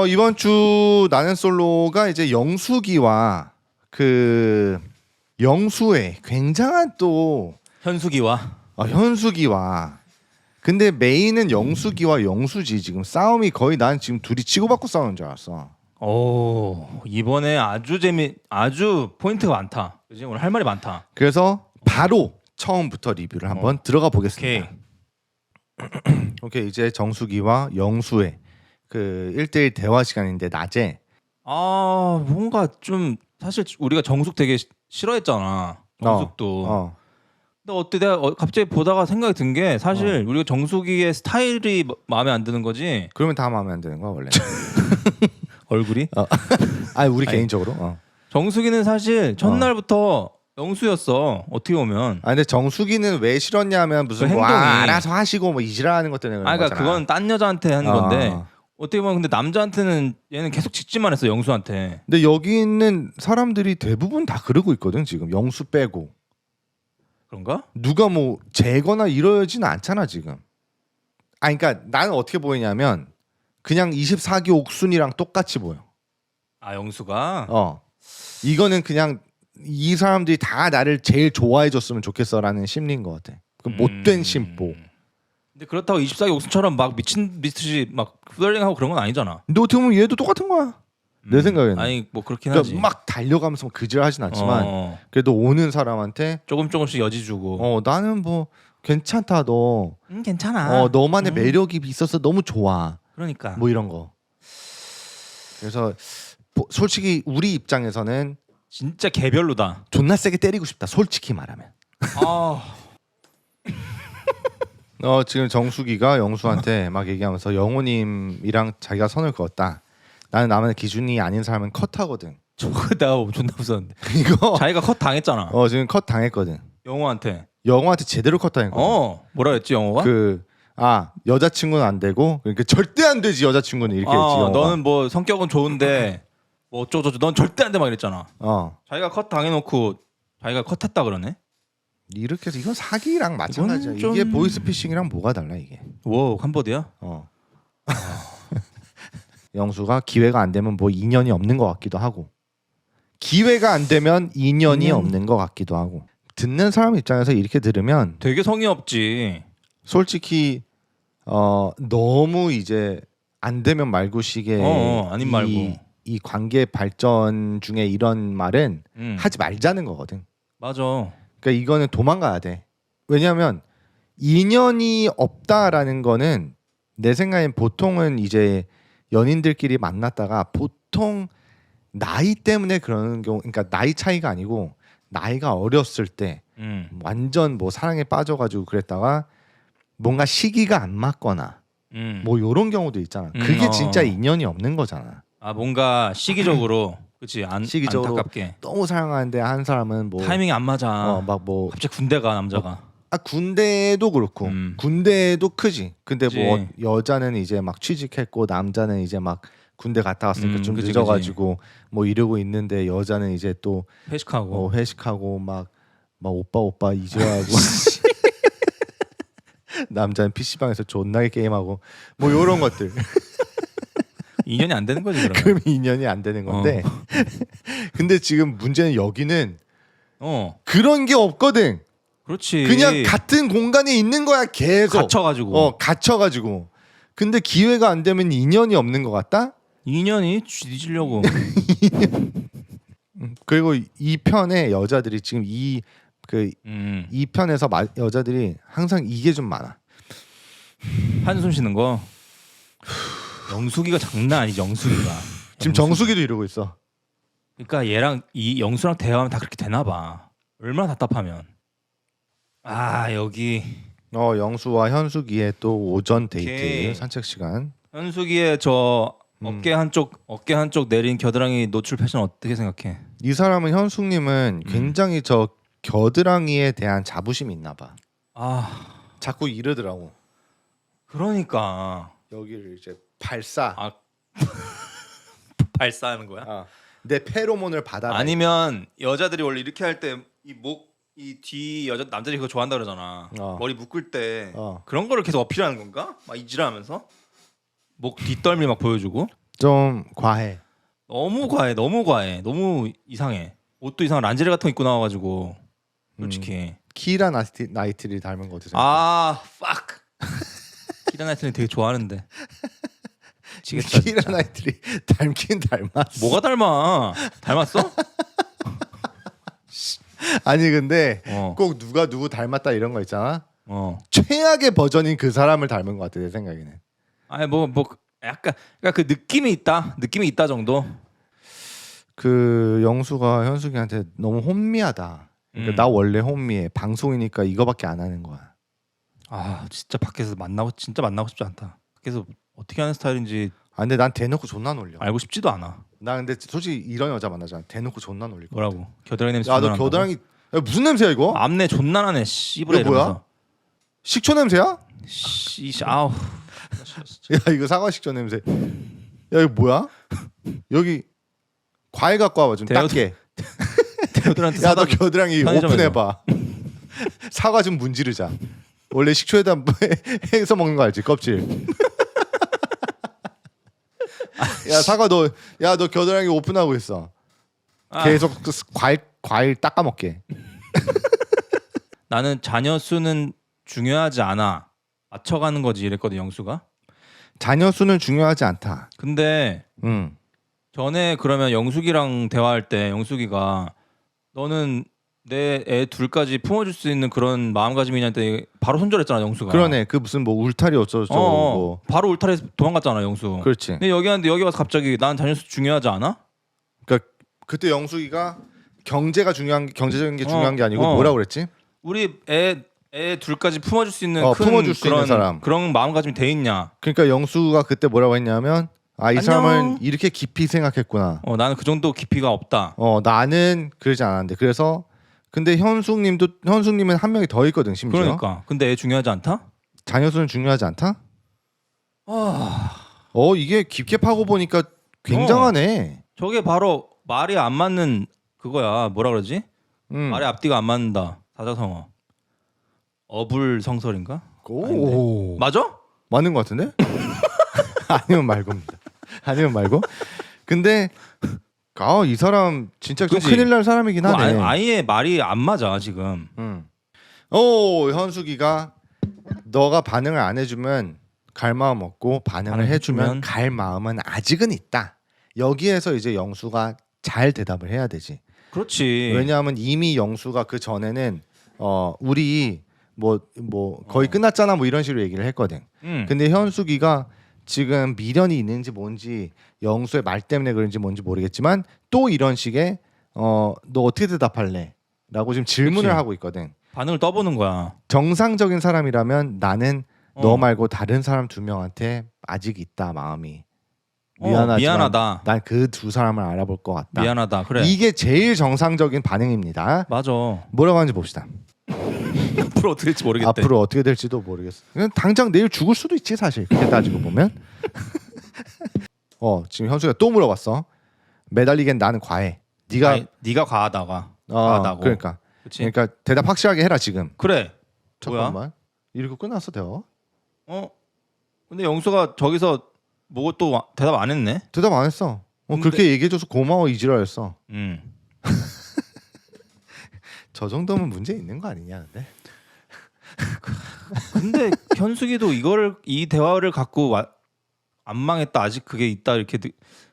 이번 주 나는 솔로가 이제 영숙이와 그 영수의 굉장한 또 현숙이와 현숙이와 근데 메인은 영숙이와 영수지. 지금 싸움이 거의 난 지금 둘이 치고받고 싸우는 줄 알았어. 오 이번에 아주 포인트가 많다. 그지 오늘 할 말이 많다. 그래서 바로 처음부터 리뷰를 한번 들어가 보겠습니다. 오케이 이제 정숙이와 영수의 그 1대1 대화 시간인데 낮에 뭔가 좀 사실 우리가 정숙 되게 싫어했잖아. 정숙도. 근데 어때 내가 갑자기 보다가 생각이 든 게 사실 우리가 정숙이의 스타일이 마음에 안 드는 거지. 그러면 다 마음에 안 드는 거야 원래. 얼굴이? 아니 우리 개인적으로. 정숙이는 사실 첫날부터 영수였어. 어떻게 보면. 근데 정숙이는 왜 싫었냐면 무슨 그 뭐 행동이. 알아서 하시고 뭐 이지랄하는 것 때문에 그런 그러니까 거잖아. 그건 딴 여자한테 하는 건데 어떻게 보면 근데 남자한테는 얘는 계속 짓지만 했어 영수한테. 근데 여기 있는 사람들이 대부분 다 그러고 있거든 지금 영수 빼고. 그런가? 누가 뭐 재거나 이러지는 않잖아 지금. 그러니까 나는 어떻게 보이냐면 그냥 24기 옥순이랑 똑같이 보여. 영수가. 이거는 그냥 이 사람들이 다 나를 제일 좋아해줬으면 좋겠어라는 심리인 것 같아. 그 못된 심보. 근데 그렇다고 24기 옥순처럼 막 미친 듯이 막 후덜링하고 그런 건 아니잖아. 근데 어떻게 보면 얘도 똑같은 거야. 내 생각에는. 아니 뭐 그렇긴 그러니까 하지. 막 달려가면서 그질하진 않지만 그래도 오는 사람한테 조금씩 여지 주고. 나는 뭐 괜찮다 너. 괜찮아. 너만의 매력이 있어서 너무 좋아. 그러니까. 뭐 이런 거. 그래서 솔직히 우리 입장에서는 진짜 개별로다. 존나 세게 때리고 싶다. 솔직히 말하면. 지금 정숙이가 영수한테 막 얘기하면서 영호님이랑 자기가 선을 그었다. 나는 나만의 기준이 아닌 사람은 컷하거든. 저거 내가 존나 무서운데. 이거 자기가 컷 당했잖아. 지금 컷 당했거든. 영호한테. 영호한테 제대로 컷 당했거든. 뭐라 했지 영호가? 여자친구는 안 되고 그러니까 절대 안 되지 여자친구는 이렇게 했지. 영호가. 너는 뭐 성격은 좋은데 뭐 어쩌고저쩌고 넌 절대 안 돼 막 이랬잖아. 자기가 컷 당해놓고 자기가 컷했다 그러네. 이렇게 해서 이건 사기랑 마찬가지야. 이게 보이스피싱이랑 뭐가 달라 이게. 와 한버디야? 영수가 기회가 안 되면 뭐 인연이 없는 것 같기도 하고 기회가 안 되면 인연이 없는 것 같기도 하고 듣는 사람 입장에서 이렇게 들으면 되게 성의 없지. 솔직히 너무 이제 안 되면 말고식의 아닌 말고 이 관계 발전 중에 이런 말은 하지 말자는 거거든. 맞아. 그러니까 이거는 도망가야 돼. 왜냐하면 인연이 없다라는 거는 내 생각엔 보통은 이제 연인들끼리 만났다가 보통 나이 때문에 그러는 경우, 그러니까 나이 차이가 아니고 나이가 어렸을 때 완전 뭐 사랑에 빠져가지고 그랬다가 뭔가 시기가 안 맞거나 뭐 이런 경우도 있잖아. 그게 진짜 인연이 없는 거잖아. 뭔가 시기적으로 그렇지 시기적으로 안타깝게 너무 사랑하는데 한 사람은 뭐 타이밍이 안 맞아. 막 뭐 갑자기 군대 가 남자가. 군대도 그렇고 군대도 크지. 근데 그치. 뭐 여자는 이제 막 취직했고 남자는 이제 막 군대 갔다 왔으니까 좀 그치, 늦어가지고 뭐 이러고 있는데 여자는 이제 또 회식하고 막 오빠 이제하고 남자는 PC방에서 존나게 게임하고 뭐 이런 것들. 인연이 안 되는 거지 그러면. 그럼 인연이 안 되는 건데 근데 지금 문제는 여기는 그런 게 없거든. 그렇지. 그냥 같은 공간에 있는 거야 계속. 갇혀가지고. 근데 기회가 안 되면 인연이 없는 것 같다? 인연이 뒤지려고. 그리고 이 편의 여자들이 지금 이 편에서 여자들이 항상 이게 좀 많아. 한숨 쉬는 거. 영숙이가 장난 아니지 영숙이가. 지금 정숙이도 이러고 있어. 그러니까 얘랑 이 영수랑 대화하면 다 그렇게 되나 봐. 얼마나 답답하면. 여기 영수와 현숙이의 또 오전 데이트 오케이. 산책 시간. 현숙이의 저 어깨 한쪽 내린 겨드랑이 노출 패션 어떻게 생각해? 이 사람은 현숙님은 굉장히 저 겨드랑이에 대한 자부심이 있나 봐. 자꾸 이러더라고. 그러니까 여기를 이제 발사. 발사하는 거야? 내 페로몬을 받아. 아니면 여자들이 원래 이렇게 할 때 이 뒤 남자들이 그거 좋아한다 그러잖아. 머리 묶을 때 그런 거를 계속 어필하는 건가? 막 이질하면서 목 뒷덜미 막 보여주고. 좀 과해. 너무 과해, 너무 과해, 너무 이상해. 옷도 이상한 란제리 같은 거 입고 나와가지고 솔직히. 키라 나이트를 닮은 거 어떠세요? 아, fuck. 키라 나이트는 되게 좋아하는데. 지겠다, 키라 진짜. 나이트를 닮긴 닮았어. 뭐가 닮아? 닮았어? 아니 근데 어. 꼭 누가 누구 닮았다 이런 거 있잖아. 어. 최악의 버전인 그 사람을 닮은 것 같아 내 생각에는. 아니 뭐 약간 그러니까 그 느낌이 있다 정도. 그 영수가 현숙이한테 너무 혼미하다. 그러니까 나 원래 혼미해. 방송이니까 이거밖에 안 하는 거야. 아 진짜 밖에서 진짜 만나고 싶지 않다. 밖에서 어떻게 하는 스타일인지 아 근데 난 대놓고 존나 놀려. 알고 싶지도 않아. 나 근데 솔직히 이런 여자 만나잖아. 대놓고 존나 놀릴 거야. 뭐라고? 겨드랑이 냄새. 야너 겨드랑이 야, 무슨 냄새야 이거? 앞내 존나 나네. 씨부레 이거 뭐야? 이러면서. 식초 냄새야? 씨 아우. 야 이거 사과 식초 냄새. 야 이거 뭐야? 여기 과일 갖고 와봐 좀 닦게. 데오드란트 야 너 사다. 겨드랑이 편의점에서. 오픈해봐. 사과 좀 문지르자. 원래 식초에다 해서 먹는 거 알지? 껍질. 야 사과 너 겨드랑이 오픈하고 있어. 아, 계속 그 과일 닦아 먹게. 나는 자녀 수는 중요하지 않아. 맞춰가는 거지 이랬거든 영수가. 자녀 수는 중요하지 않다. 근데 전에 그러면 영숙이랑 대화할 때 영숙이가 너는 내 애 둘까지 품어줄 수 있는 그런 마음가짐이냐는데 바로 손절했잖아 영수가. 그러네. 그 무슨 뭐 울타리 어쩌고 뭐. 바로 울타리에서 도망갔잖아 영수. 그렇지. 근데 여기 왔는데 여기 와서 갑자기 난 자녀 수 중요하지 않아? 그러니까 그때 영숙이가 경제적인 게 중요한 게 아니고 어. 뭐라고 그랬지? 우리 애 둘까지 품어줄 수 있는 큰 품어줄 수 있는 사람. 그런 마음가짐이 돼 있냐? 그러니까 영수가 그때 뭐라고 했냐면 이 안녕. 사람은 이렇게 깊이 생각했구나. 나는 그 정도 깊이가 없다. 나는 그러지 않았는데. 그래서 근데 현숙님은 한 명이 더 있거든 심지어. 그러니까. 근데 애 중요하지 않다? 자녀 수는 중요하지 않다? 아, 이게 깊게 파고 보니까 굉장하네. 저게 바로 말이 안 맞는 그거야. 뭐라 그러지? 말의 앞뒤가 안 맞는다. 사자성어. 어불성설인가? 오. 맞아? 맞는 것 같은데? 아니면 말고입니다. 아니면 말고. 근데 이 사람 진짜 좀 그치? 큰일 날 사람이긴 하네. 아예 말이 안 맞아 지금. 현숙이가 너가 반응을 안 해주면 갈 마음 없고 반응을 해주면 갈 마음은 아직은 있다. 여기에서 이제 영수가 잘 대답을 해야 되지. 그렇지. 왜냐하면 이미 영수가 그 전에는 우리 뭐 거의 끝났잖아 뭐 이런 식으로 얘기를 했거든. 근데 현숙이가 지금 미련이 있는지 뭔지 영수의 말 때문에 그런지 뭔지 모르겠지만 또 이런 식의 너 어떻게 대답할래? 라고 지금 질문을 그치. 하고 있거든. 반응을 떠보는 거야. 정상적인 사람이라면 나는 너 말고 다른 사람 두 명한테 아직 있다 마음이. 미안하다. 난 그 두 사람을 알아볼 것 같다. 미안하다. 그래. 이게 제일 정상적인 반응입니다. 맞아. 뭐라고 하는지 봅시다. 앞으로 어떻게 될지 모르겠대. 앞으로 어떻게 될지도 모르겠어. 그냥 당장 내일 죽을 수도 있지 사실. 그렇게 따지고 보면. 지금 현수가 또 물어봤어. 매달리기엔 나는 과해. 네가 과하다가. 과하다고. 그러니까. 그치? 그러니까 대답 확실하게 해라 지금. 그래. 잠깐만. 뭐야? 이러고 끝났어 대화. 근데 영수가 저기서 뭐 또 대답 안 했네. 대답 안 했어. 근데- 그렇게 얘기해줘서 고마워 이지라였어. 음. 저 정도면 문제 있는 거 아니냐 근데. 근데 현숙이도 이 대화를 갖고 안 망했다 아직 그게 있다 이렇게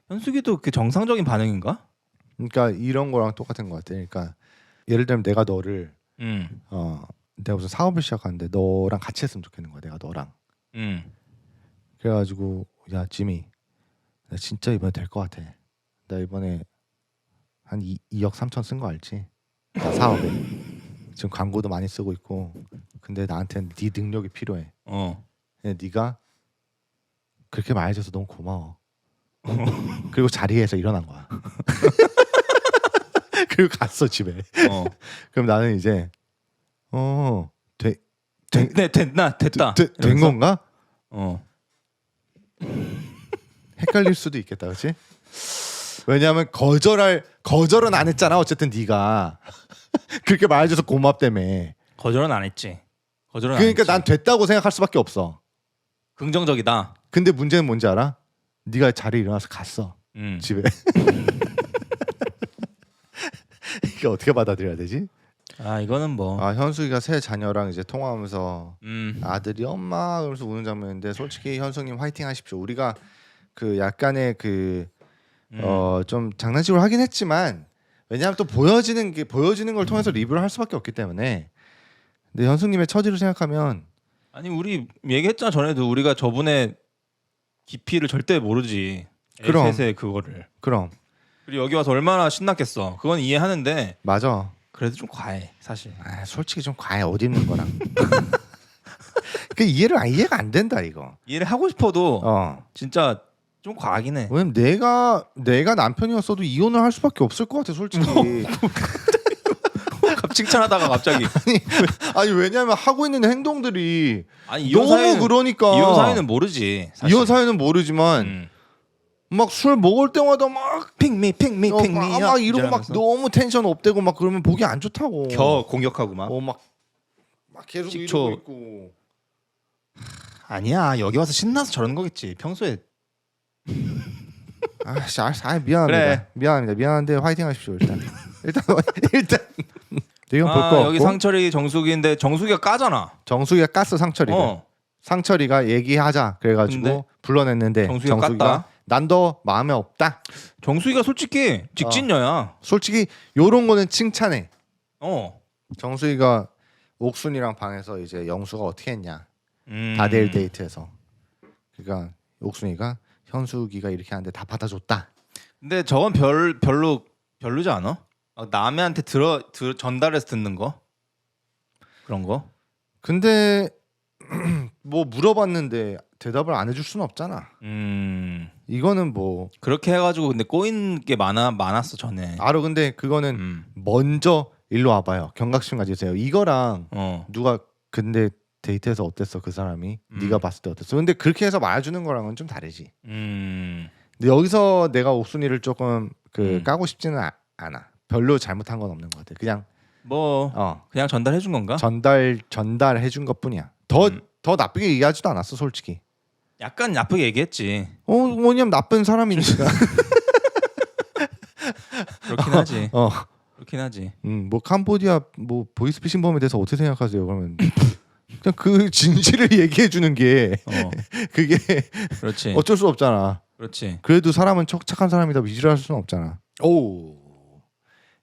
현숙이도 그 정상적인 반응인가? 그러니까 이런 거랑 똑같은 것 같아. 그러니까 예를 들면 내가 너를 음. 내가 무슨 사업을 시작하는데 너랑 같이 했으면 좋겠는 거야. 내가 너랑. 그래가지고 야 지미 나 진짜 이번에 될 것 같아. 나 이번에 한 2억 3천 쓴 거 알지? 나 사업에 지금 광고도 많이 쓰고 있고 근데 나한테는 네 능력이 필요해. 네가 그렇게 말해줘서 너무 고마워. 그리고 자리에서 일어난 거야. 그리고 갔어 집에. 그럼 나는 이제 됐다. 된 이러면서? 건가? 헷갈릴 수도 있겠다, 그렇지? 왜냐하면 거절은 안 했잖아. 어쨌든 네가 그렇게 말해줘서 고맙다며. 거절은 안 했지. 그러니까 난 됐다고 생각할 수밖에 없어. 긍정적이다. 근데 문제는 뭔지 알아? 네가 자리에 일어나서 갔어 집에. 이게 어떻게 받아들여야 되지? 아 이거는 뭐 아 현숙이가 새 자녀랑 이제 통화하면서 아들이 엄마 그러면서 우는 장면인데 솔직히 현숙님 화이팅 하십시오. 우리가 그 약간의 그 좀 장난식으로 하긴 했지만 왜냐하면 또 보여지는 걸 통해서 리뷰를 할 수밖에 없기 때문에. 근데 현숙님의 처지를 생각하면 아니 우리 얘기했잖아 전에도 우리가 저분의 깊이를 절대 모르지. 그럼. 셋의 그거를. 그럼 그리고 여기 와서 얼마나 신났겠어. 그건 이해하는데 맞아. 그래도 좀 과해 사실. 아, 솔직히 좀 과해 옷 입는 거랑. 그 이해가 안 된다 이거. 이해를 하고 싶어도 어. 진짜 좀 과하긴 해. 왜냐면 내가 남편이었어도 이혼을 할 수밖에 없을 것 같아 솔직히. 칭찬하다가 갑자기 아니 왜냐면 하고 있는 행동들이 아니 이혼 너무 사이는 그러니까. 이혼 사이는 모르지. 사실. 이혼 사유는 모르지만 막 술 먹을 때마다 막 핑미 막 이러고 막 너무 텐션 업되고 막 그러면 보기 안 좋다고. 겨 공격하고 막. 막 계속 식초. 이러고 있고. 아니야 여기 와서 신나서 저러는 거겠지. 평소에 아씨, 미안합니다. 그래. 미안한데 화이팅 하십시오 일단. 일단 이건 볼 거 없고. 여기 상철이 정수기인데 정수기가 까잖아. 정수기가 깠어 상철이가. 어. 상철이가 얘기하자 그래가지고 근데 불러냈는데 정수기가 깠다. 난 너 마음에 없다. 정수기가 솔직히 직진녀야. 솔직히 요런 거는 칭찬해. 어. 정수기가 옥순이랑 방에서 이제 영수가 어떻게 했냐. 다대일 데이트에서. 그러니까 옥순이가 현숙이가 이렇게 하는데 다 받아줬다. 근데 저건 별로지 않아? 남한테 전달해서 듣는 거 그런 거. 근데 뭐 물어봤는데 대답을 안 해줄 수는 없잖아. 이거는 뭐 그렇게 해가지고 근데 꼬인 게 많았어 전에. 알아. 근데 그거는 먼저 일로 와봐요. 경각심 가지세요. 이거랑 누가 근데 데이트에서 어땠어 그 사람이? 네가 봤을 때 어땠어? 근데 그렇게 해서 말해주는 거랑은 좀 다르지. 근데 여기서 내가 옥순이를 조금 까고 싶지는 않아. 별로 잘못한 건 없는 것 같아. 그냥 그냥 전달해 준 건가? 전달해 준 것뿐이야. 더 나쁘게 얘기하지도 않았어 솔직히. 약간 나쁘게 얘기했지. 뭐냐면 나쁜 사람이니까. 그렇긴 하지. 그렇긴 하지. 뭐 캄보디아 뭐 보이스피싱범에 대해서 어떻게 생각하세요? 그러면 그냥 그 진실을 얘기해 주는 게 그게 그렇지. 어쩔 수 없잖아. 그렇지. 그래도 사람은 착한 사람이다 이질할 수는 없잖아. 오,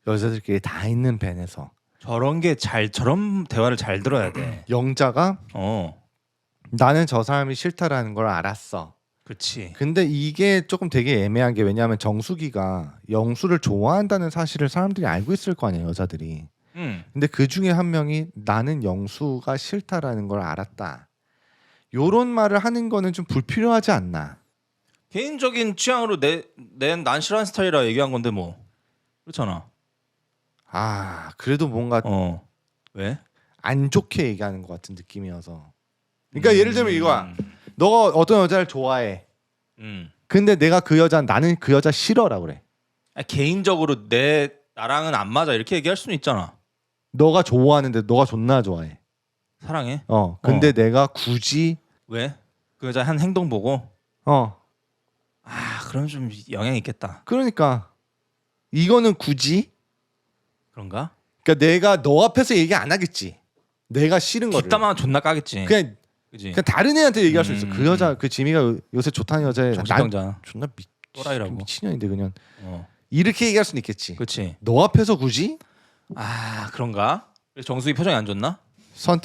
여자들끼리 다 있는 밴에서 저런 대화를 잘 들어야 돼. 영자가 나는 저 사람이 싫다라는 걸 알았어. 그렇지. 근데 이게 조금 되게 애매한 게 왜냐하면 정수기가 영수를 좋아한다는 사실을 사람들이 알고 있을 거 아니에요, 여자들이. 근데 그 중에 한 명이 나는 영수가 싫다라는 걸 알았다. 요런 말을 하는 거는 좀 불필요하지 않나. 개인적인 취향으로 난 싫어하는 스타일이라 얘기한 건데 뭐 그렇잖아. 아 그래도 뭔가 왜? 안 좋게 얘기하는 것 같은 느낌이어서. 그러니까 예를 들면 이거야. 너가 어떤 여자를 좋아해. 근데 나는 그 여자 싫어라 그래. 개인적으로 나랑은 안 맞아 이렇게 얘기할 수는 있잖아. 너가 좋아하는데 너가 존나 좋아해. 사랑해. 근데 내가 굳이 왜? 그 여자 한 행동 보고 그럼 좀 영향이 있겠다. 그러니까 이거는 굳이 그런가? 그러니까 내가 너 앞에서 얘기 안 하겠지. 내가 싫은 거를. 뒷담화 존나 까겠지. 그냥 다른 애한테 얘기할 수 있어. 그 여자 그 지미가 요새 좋다는 여자애 정신병자. 존나 또라이라고. 미친년인데 그냥 이렇게 얘기할 수는 있겠지. 그렇지. 너 앞에서 굳이? 그런가? 그래서 정수기 표정이 안 좋나?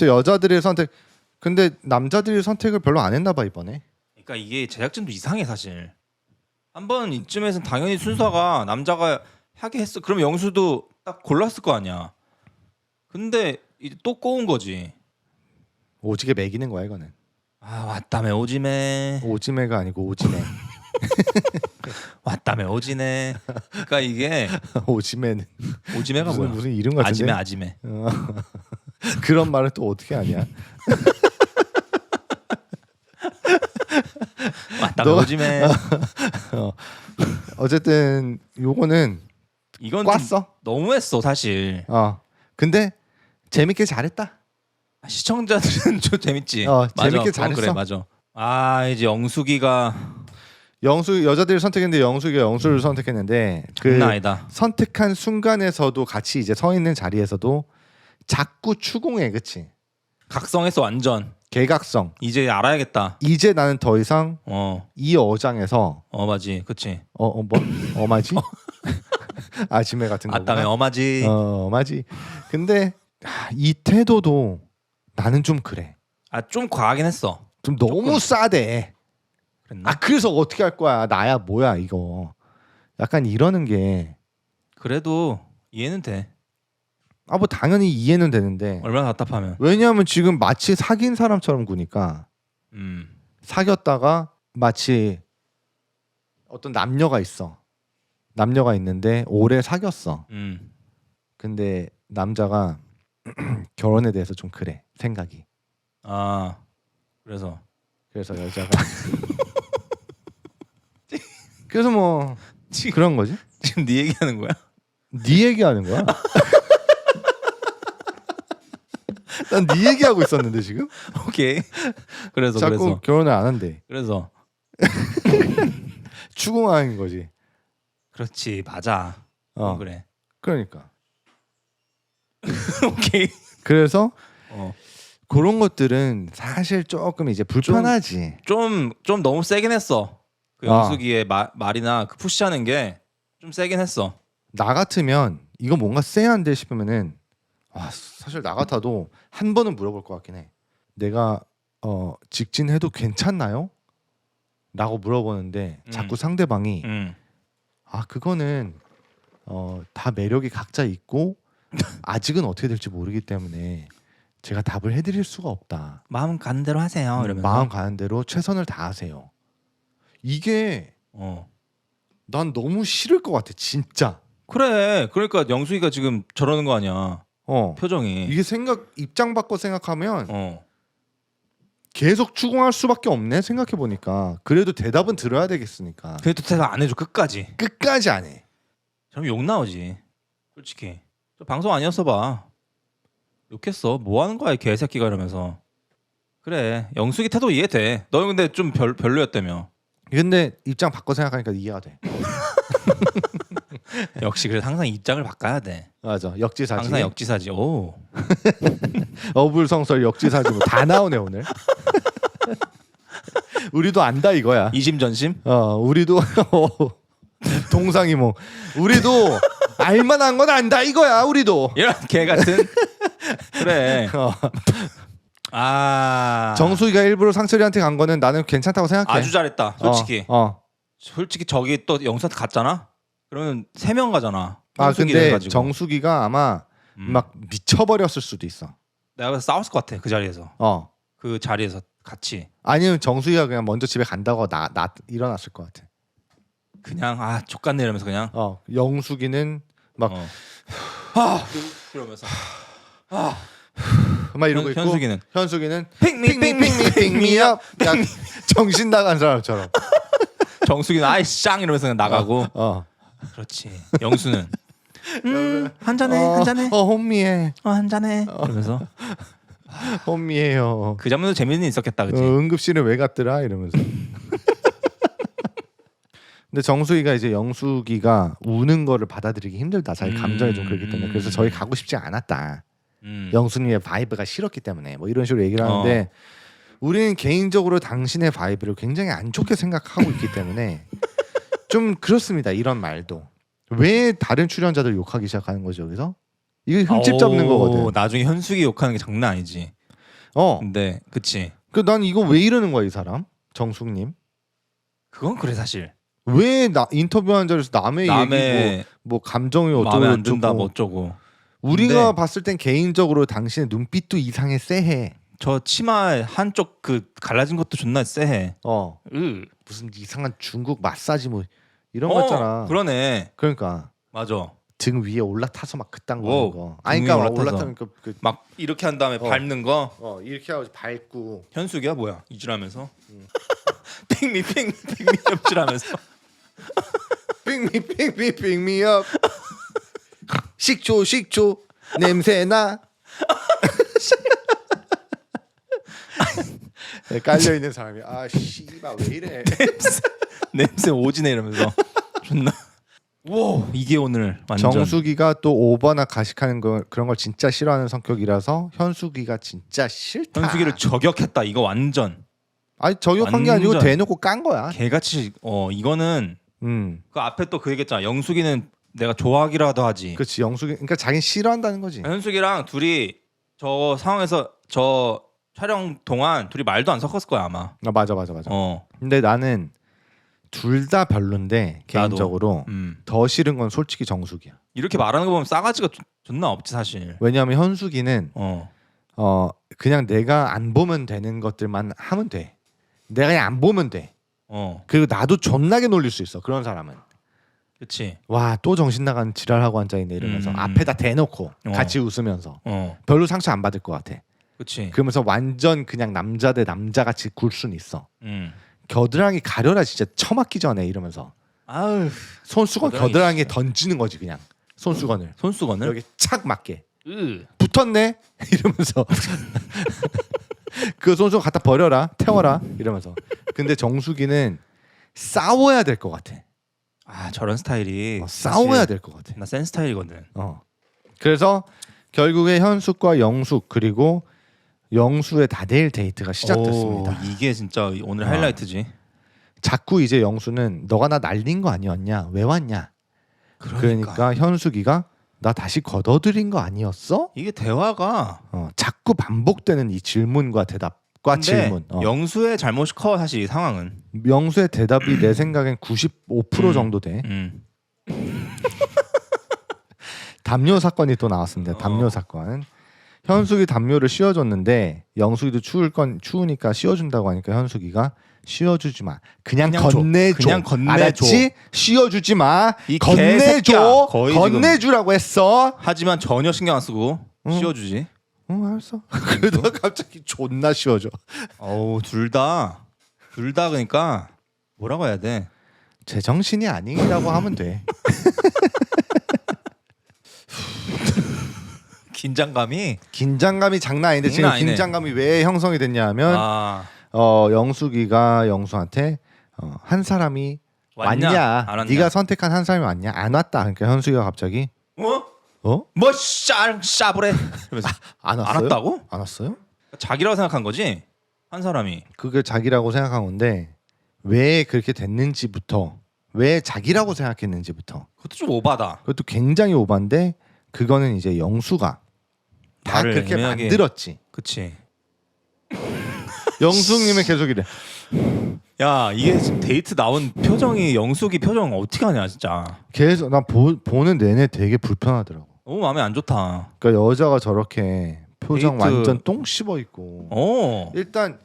여자들의 선택. 근데 남자들이 선택을 별로 안 했나 봐 이번에. 그러니까 이게 제작진도 이상해 사실. 한번 이쯤에서는 당연히 순서가 남자가 하게 했어. 그럼 영수도 딱 골랐을 거 아니야. 근데 이제 또 꼬운 거지. 오지게 매기는 거야 이거는. 왔다며 오지매. 오지매가 아니고 오지매. 왔다며 오지네. 그러니까 이게 오지매가 뭐야? 무슨 이름 같은데? 아지매. 그런 말을 또 어떻게 하냐? 왔다며 오지매. 어쨌든 요거는 이건 꽈어. 너무했어 사실. 근데 재밌게 잘했다. 시청자들은 좀 재밌지. 재밌게 잘했어. 그래 맞아. 이제 영숙이가 여자들이 선택했는데 영숙이가 영수를 선택했는데 그 장난 아니다. 선택한 순간에서도 같이 이제 서 있는 자리에서도 자꾸 추궁해, 그치? 각성했어 완전. 개각성. 이제 알아야겠다. 이제 나는 더 이상 어 이 어장에서 어마지, 그치? 뭐 어마지? 아지매 같은 거구나. 아따매 어마지. 어마지. 근데 이 태도도 나는 좀 그래. 아 좀 과하긴 했어. 좀 너무 조금. 싸대. 그랬나? 아 그래서 어떻게 할 거야? 나야 뭐야 이거. 약간 이러는 게 그래도 이해는 돼. 아 뭐 당연히 이해는 되는데 얼마나 답답하면. 왜냐하면 지금 마치 사귄 사람처럼 구니까 사귀었다가 마치 어떤 남녀가 있어. 남녀가 있는데 오래 사귀었어. 근데 남자가 결혼에 대해서 좀 그래 생각이. 아 그래서 여자가 그래서 뭐 그런 거지. 지금 네 얘기하는 거야? 네 얘기하는 거야? 난 네 얘기하고 있었는데 지금 오케이. 그래서 자꾸 결혼을 안 한대. 그래서 추궁하는 거지. 그렇지 맞아. 그래. 그러니까. 오케이. 그래서 어. 그런 것들은 사실 조금 이제 불편하지. 좀 너무 세긴 했어. 그 아. 영숙이의 말이나 그 푸시하는 게 좀 세긴 했어. 나 같으면 이거 뭔가 쎄한데 싶으면은 사실 나 같아도 한 번은 물어볼 것 같긴 해. 내가 직진해도 괜찮나요? 라고 물어보는데 자꾸 상대방이 그거는 다 매력이 각자 있고 아직은 어떻게 될지 모르기 때문에 제가 답을 해드릴 수가 없다. 마음 가는 대로 하세요. 이러면서. 마음 가는 대로 최선을 다하세요. 이게 난 너무 싫을 것 같아 진짜. 그래. 그러니까 영숙이가 지금 저러는 거 아니야. 표정이. 이게 입장 바꿔 생각하면 어. 계속 추궁할 수밖에 없네. 생각해 보니까 그래도 대답은 들어야 되겠으니까 그래도 대답 안 해줘 끝까지. 끝까지 안 해. 그럼 욕 나오지. 솔직히. 저 방송 아니었어 봐. 욕했어. 뭐 하는 거야 이 개새끼가 이러면서. 그래. 영숙이 태도 이해돼. 너 근데 좀 별로였다며. 근데 입장 바꿔 생각하니까 이해가 돼. 역시 그래서 항상 입장을 바꿔야 돼. 맞아. 역지사지. 항상 역지사지. 오. 어불성설 역지사지 뭐 다 나오네 오늘. 우리도 안다 이거야. 이심전심. 우리도 동상이몽. 우리도 알만한 건 안다 이거야. 우리도. 이런 개 같은. 그래. 정수기가 일부러 상철이한테 간 거는 나는 괜찮다고 생각해. 아주 잘했다. 솔직히. 솔직히 저기 또 영수한테 갔잖아. 그러면 3명 가잖아. 근데 해가지고. 정수기가 아마 막 미쳐버렸을 수도 있어. 내가 그래서 싸웠을 것 같아 그 자리에서. 그 자리에서 같이. 아니면 정수기가 그냥 먼저 집에 간다고 나 일어났을 것 같아. 그냥 족같네 이러면서 그냥. 영숙이는 막 이러면서. 막 이러고 있고. 현숙이는 핑미핑미핑미업. 정신 나간 사람처럼. 정숙이는 쌍 이러면서 그냥 나가고. 그렇지. 영수는 한 잔해. 혼미해. 한 잔해. 이러면서. 혼미해요. 그 장면도 재미는 있었겠다, 그치? 응급실에 왜 갔더라 이러면서. 근데 정수기가 이제 영숙이가 우는 거를 받아들이기 힘들다. 자기 감정이 좀 그렇기 때문에. 그래서 저희 가고 싶지 않았다. 영숙이의 바이브가 싫었기 때문에 뭐 이런 식으로 얘기를 하는데 우리는 개인적으로 당신의 바이브를 굉장히 안 좋게 생각하고 있기 때문에 좀 그렇습니다. 이런 말도. 왜 다른 출연자들 욕하기 시작하는 거죠 여기서? 이게 흠집 잡는 거거든. 나중에 현숙이 욕하는 게 장난 아니지. 근데 그치. 난 이거 왜 이러는 거야 이 사람? 정숙님. 그건 그래 사실. 왜 인터뷰하는 자리에서 남의 얘기고 뭐 감정이 어쩌고 마음에 안 든다 뭐 어쩌고. 우리가 봤을 땐 개인적으로 당신의 눈빛도 이상해 쎄해. 저 치마 한쪽 그 갈라진 것도 존나 쎄해. 무슨 이상한 중국 마사지 뭐 이런 거 있잖아. 그러네. 그러니까 맞아. 등 위에 올라타서 막 그딴 거. 그러니까 올라타면 막 이렇게 한 다음에 밟는 거. 이렇게 하고 밟고. 현숙이야 뭐야? 이질하면서. 핑미 엽질하면서. 핑미업. 식초 냄새나. 깔려 있는 사람이 씨발 왜 이래? 냄새 오지네 이러면서 존나. 와 이게 오늘 완전 정수기가 또 오버나 가식하는 거 그런 걸 진짜 싫어하는 성격이라서 현숙이가 진짜 싫다. 현숙이를 저격했다. 이거 완전 아니 저격한 게 아니고 완전. 대놓고 깐 거야. 개같이 이거는 그 앞에 또 그 얘기했잖아. 영숙이는 내가 좋아하기라도 하지. 그렇지 영숙이 그러니까 자기는 싫어한다는 거지. 현숙이랑 둘이 저 상황에서 저 촬영 동안 둘이 말도 안 섞었을 거야 아마. 아 맞아. 근데 나는 둘 다 별론데 개인적으로 더 싫은 건 솔직히 정숙이야. 이렇게 말하는 거 보면 싸가지가 존나 없지 사실. 왜냐하면 현숙이는 그냥 내가 안 보면 되는 것들만 하면 돼. 내가 그냥 안 보면 돼. 그리고 나도 존나게 놀릴 수 있어. 그런 사람은. 그렇지. 와 또 정신 나간 지랄하고 앉아있네 이러면서 앞에다 대놓고 같이 웃으면서 별로 상처 안 받을 것 같아. 그렇지. 그러면서 완전 그냥 남자 대 남자같이 굴 수는 있어. 겨드랑이 가려라 진짜 처맞기 전에 이러면서 아유 손수건 겨드랑이 겨드랑이에 던지는 거지 그냥 손수건을 여기 착 맞게 붙었네 이러면서 그 손수건 갖다 버려라 태워라 이러면서. 근데 정수기는 싸워야 될 것 같아. 아 저런 스타일이 싸워야 될 것 같아. 나 센 스타일이거든. 그래서 결국에 현숙과 영숙 그리고 영수의 다대일 데이트가 시작됐습니다. 이게 진짜 오늘 하이라이트지. 자꾸 이제 영수는 너가 나 날린 거 아니었냐? 왜 왔냐? 그러니까 현숙이가 나 다시 걷어들인 거 아니었어? 이게 대화가 자꾸 반복되는 이 질문과 대답과 질문. 영수의 잘못이 커 사실 이 상황은. 영수의 대답이 내 생각엔 95% 정도 돼. 담요 사건이 또 나왔습니다. 담요 사건. 현숙이 담요를 씌워줬는데 영숙이도 추우니까 씌워준다고 하니까 현숙이가 씌워주지 마. 그냥 건네줘. 그냥 건네줘. 알았지? 씌워주지 마. 이 건네줘. 거의 건네주라고 했어. 하지만 전혀 신경 안 쓰고 씌워주지. 알았어. 그러다가 갑자기 존나 씌워줘. 어우 둘 다 그러니까 뭐라고 해야 돼? 제정신이 아니라고 하면 돼. 긴장감이 장난 아닌데 지금 아니네. 긴장감이 왜 형성이 됐냐면 영숙이가 영수한테 한 사람이 왔냐? 안 왔냐? 네가 선택한 한 사람이 왔냐? 안 왔다. 그러니까 현숙이가 갑자기 뭐 싸브래? 이러면서 안 왔어요? 안 왔다고? 안 왔어요? 자기라고 생각한 거지 한 사람이. 그게 자기라고 생각한 건데 왜 그렇게 됐는지부터 왜 자기라고 생각했는지부터 그것도 좀 오바다. 그것도 굉장히 오반데 그거는 이제 영수가 다 그렇게 애매하게. 만들었지. 그치. 영숙님은 계속 이래. 야 이게 지금 데이트 나온 표정이 영숙이 표정 어떻게 하냐 진짜. 계속 나 보는 내내 되게 불편하더라고. 너무 마음에 안 좋다. 그러니까 여자가 저렇게 표정 데이트. 완전 똥 씹어 있고 일단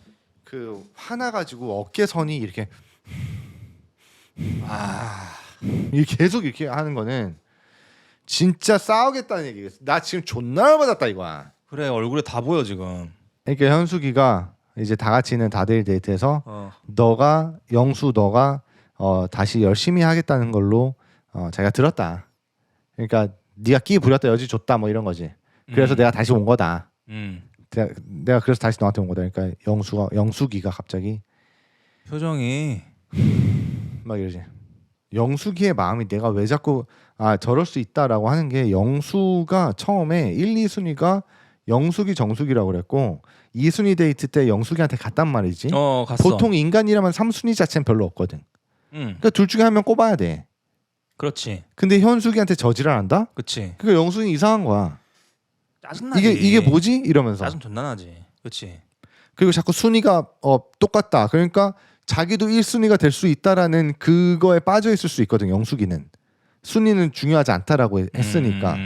그 화나 가지고 어깨선이 이렇게 이렇게 계속 이렇게 하는 거는 진짜 싸우겠다는 얘기겠어. 나 지금 존나 열받았다 이거야. 그래 얼굴에 다 보여 지금. 그러니까 현숙이가 이제 다 같이 있는 다대일 데이트에서 너가 다시 열심히 하겠다는 걸로 자기가 들었다. 그러니까 네가 끼 부렸다 여지 줬다 뭐 이런 거지. 그래서 내가 다시 온 거다. 내가 그래서 다시 너한테 온 거다. 그러니까 영숙이가 갑자기 표정이 막 이러지. 영숙이의 마음이 내가 왜 자꾸 저럴 수 있다라고 하는 게 영수가 처음에 1, 2순위가 영숙이 정숙이라고 그랬고 2순위 데이트 때 영숙이한테 갔단 말이지. 갔어. 보통 인간이라면 3순위 자체는 별로 없거든. 그러니까 둘 중에 한 명 꼽아야 돼. 그렇지. 근데 현숙이한테 저지랄한다? 그치. 그러니까 영숙이 이상한 거야. 짜증나지. 이게 뭐지? 이러면서. 짜증 존나 나지. 그렇지. 그리고 자꾸 순위가 똑같다. 그러니까 자기도 1순위가 될 수 있다라는 그거에 빠져 있을 수 있거든. 영숙이는. 순위는 중요하지 않다라고 했으니까.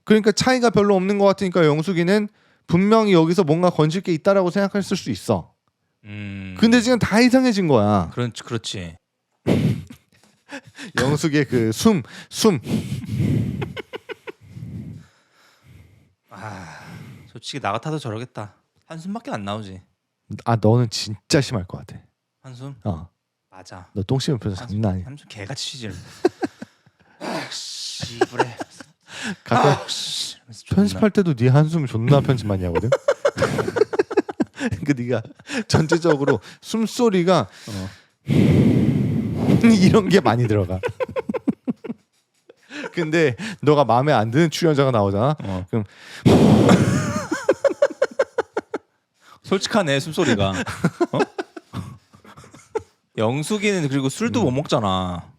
그러니까 차이가 별로 없는 것 같으니까 영숙이는 분명히 여기서 뭔가 건질 게 있다라고 생각했을 수 있어. 근데 지금 다 이상해진 거야. 그렇지. 영숙의 그 숨. 솔직히 나 같아도 저러겠다. 한숨밖에 안 나오지. 너는 진짜 심할 것 같아. 한숨? 맞아. 너 똥 씹은 표정 장난 아니야. 한숨 개같이 쉬질. 씨부래. 가끔 편집할 때도 네 한숨 존나 편집 많이 하거든. 그 네가 전체적으로 숨소리가 이런 게 많이 들어가. 근데 너가 마음에 안 드는 출연자가 나오잖아. 그럼 솔직하네 숨소리가. 어? 영숙이는 그리고 술도 못 먹잖아.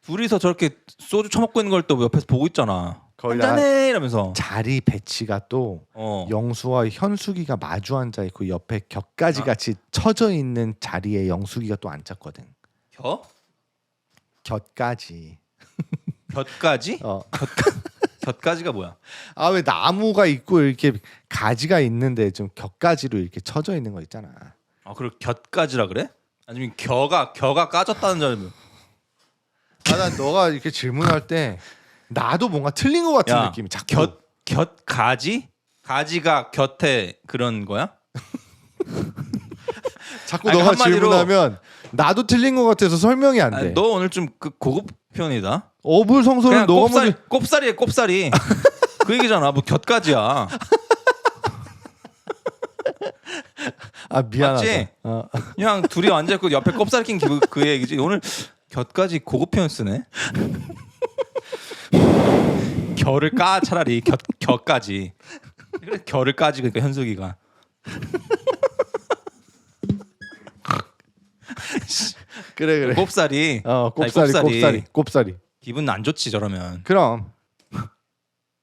둘이서 저렇게 소주 처먹고 있는 걸 또 옆에서 보고 있잖아. 거의 다 한잔해 이러면서. 자리 배치가 또 영수와 현숙이가 마주 앉아 있고 옆에 곁가지 같이 쳐져 있는 자리에 영숙이가 또 앉았거든. 겨? 곁가지. 곁가지? 곁가지가 뭐야? 아 왜 나무가 있고 이렇게 가지가 있는데 좀 곁가지로 이렇게 쳐져 있는 거 있잖아. 아 그걸 곁가지라 그래? 아니면 겨가 까졌다는 줄. 난 너가 이렇게 질문할 때 나도 뭔가 틀린 것 같은 느낌이 자꾸. 곁가지? 가지가 곁에 그런 거야? 자꾸 아니, 너가 한마디로- 질문하면 나도 틀린 것 같아서 설명이 안 돼. 아니, 너 오늘 좀 그 고급 표현이다. 어불성설은 그냥 너가 먼저. 꼽살이야 꼽살이. 그 얘기잖아. 뭐 곁가지야. 아 미안하다. 맞지? 그냥 둘이 앉아 있고 옆에 꼽살 낀 그 얘기지. 오늘 곁가지 고급 표현 쓰네. 결을 까 차라리 곁까지. 그래 결을 까지 그러니까 현숙이가. 그래. 꼽살이. 곱살이. 기분 안 좋지 저러면. 그럼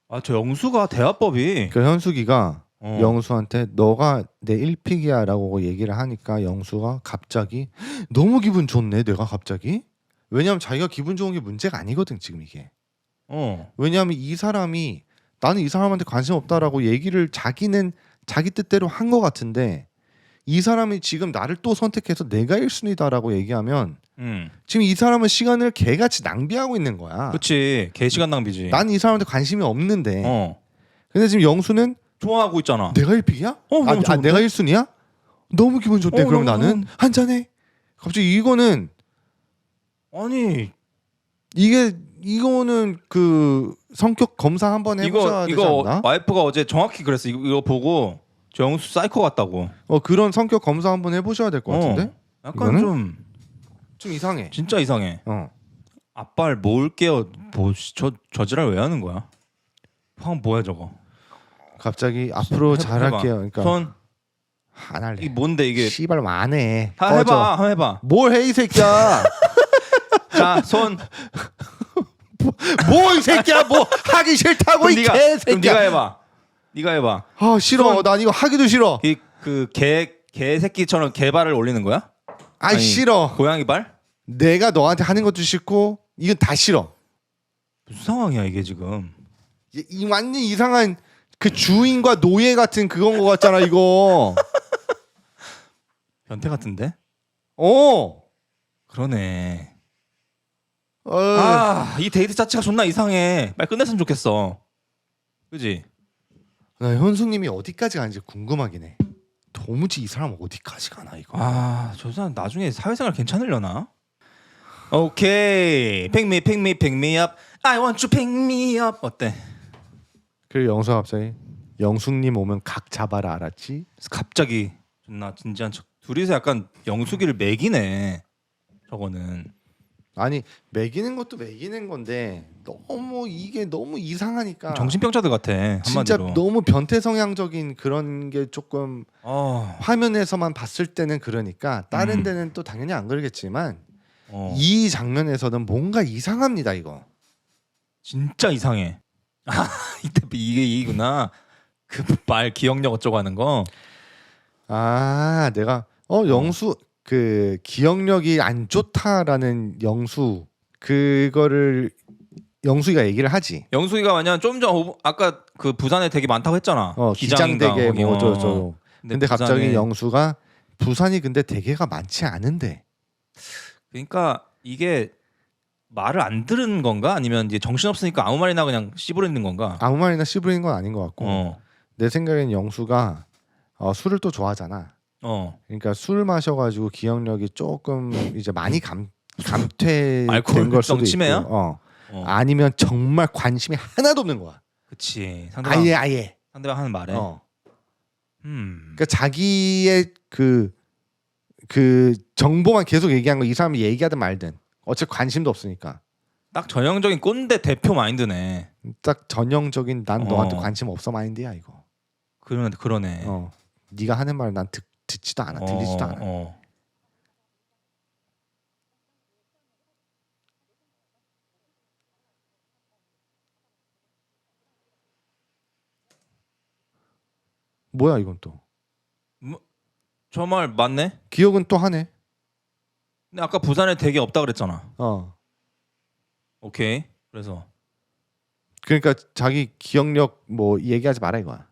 아 저 영수가 대화법이. 그 현숙이가 어. 영수한테 너가 내 1픽이야라고 얘기를 하니까 영수가 갑자기 너무 기분 좋네. 내가 갑자기. 왜냐면 자기가 기분 좋은 게 문제가 아니거든 지금 이게. 왜냐하면 이 사람이 나는 이 사람한테 관심 없다라고 얘기를 자기는 자기 뜻대로 한 것 같은데 이 사람이 지금 나를 또 선택해서 내가 1순위다라고 얘기하면 지금 이 사람은 시간을 개같이 낭비하고 있는 거야. 그렇지. 개 시간 낭비지. 난 이 사람한테 관심이 없는데 근데 지금 영수는 좋아하고 있잖아. 내가 1픽이야? 너무 좋은데? 내가 1순위야? 너무 기분 좋대. 그럼 나는 한잔해. 갑자기 이거는 아니 이거는 그 성격 검사 한번 해보셔야 되지 않나? 와이프가 어제 정확히 그랬어. 이거 보고 저 영수 사이코 같다고. 그런 성격 검사 한번 해보셔야 될 것 같은데? 약간 이거는? 좀 이상해. 진짜 이상해. 어. 아빠를 모을게요. 저 지랄 왜 하는 거야? 방금 뭐야 저거? 갑자기 앞으로 잘할게요. 그러니까 손. 안 할래. 이게 뭔데 이게? 씨발 안 해. 해봐, 한번 해봐. 뭘 해 이 새끼야? 자, 손. 뭐 이 새끼야? 뭐 하기 싫다고 이 개새끼야. 그럼 네가 해봐. 네가 해봐. 아 싫어. 난 이거 하기도 싫어. 개 새끼처럼 개발을 올리는 거야? 아니 싫어. 고양이 발? 내가 너한테 하는 것도 싫고 이건 다 싫어. 무슨 상황이야 이게 지금? 이 완전 이상한 그 주인과 노예 같은 그건 거 같잖아 이거. 변태 같은데? 그러네. 이 데이트 자체가 존나 이상해. 빨리 끝냈으면 좋겠어. 그지? 나 현숙님이 어디까지 가는지 궁금하긴 해. 도무지 이 사람 어디까지 가나 이거. 저 사람 나중에 사회생활 괜찮으려나? 오케이. Pick me up. I want you pick me up. 어때? 그리고 영수가 갑자기 영숙님 오면 각 잡아라 알았지? 갑자기 존나 진지한 척. 둘이서 약간 영숙이를 매기네. 저거는. 아니 매기는 것도 매기는 건데 너무 이게 너무 이상하니까 정신병자들 같아. 한마디로. 진짜 너무 변태 성향적인 그런 게 조금 화면에서만 봤을 때는 그러니까 다른 데는 또 당연히 안 그러겠지만 이 장면에서는 뭔가 이상합니다 이거. 진짜 이상해. 이때 이게 이구나. 그 말 기억력 어쩌고 하는 거. 내가 영수 그 기억력이 안 좋다라는 영수 그거를 영수이가 얘기를 하지. 영숙이가 왜냐면 좀 전 아까 그 부산에 되게 많다고 했잖아. 기장대게 거기. 뭐 어쩌고. 근데 갑자기 부산에- 영수가 부산이 근데 대게가 많지 않은데. 그러니까 이게 말을 안 들은 건가? 아니면 이제 정신 없으니까 아무 말이나 그냥 씹으려는 건가? 아무 말이나 씹으리는 건 아닌 것 같고. 내 생각엔 영수가 술을 또 좋아하잖아. 그러니까 술 마셔가지고 기억력이 조금 이제 많이 감퇴된 걸 수도 치매야? 있고. 아니면 정말 관심이 하나도 없는 거야. 그치. 상대방 아예. 상대방 하는 말에. 그러니까 자기의 그 정보만 계속 얘기한 거 이 사람이 얘기하든 말든 어차피 관심도 없으니까 딱 전형적인 꼰대 대표 마인드네. 딱 전형적인 난 너한테 어. 관심 없어 마인드야 이거. 그러네. 네가 하는 말 난 듣지도 않아 들리지도 않아. 뭐야 이건 또 저 말 맞네. 기억은 또 하네. 근데 아까 부산에 대게 없다 그랬잖아. 오케이. 그래서 그러니까 자기 기억력 뭐 얘기하지 마라 이거야.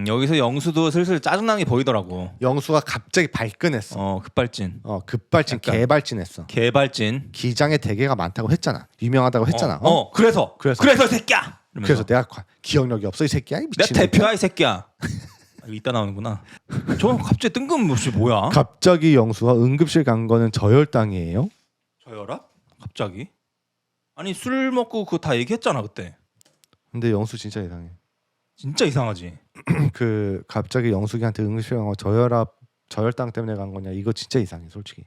여기서 영수도 슬슬 짜증나게 보이더라고. 영수가 갑자기 발끈했어. 급발진. 급발진 약간 개발진했어. 개발진. 기장에 대게가 많다고 했잖아. 유명하다고 했잖아. 그래서 이 새끼야. 그래서 내가 기억력이 없어 이 새끼야. 이 내가 미친 대표야 이 새끼야. 이따 나오는구나. 저 갑자기 뜬금없이 뭐야? 갑자기 영수가 응급실 간 거는 저혈당이에요? 저혈압? 갑자기? 아니 술 먹고 그거 다 얘기했잖아 그때. 근데 영수 진짜 이상해. 진짜 이상하지. 그 갑자기 영숙이한테 응급실 간 거 저혈당 때문에 간 거냐 이거 진짜 이상해 솔직히.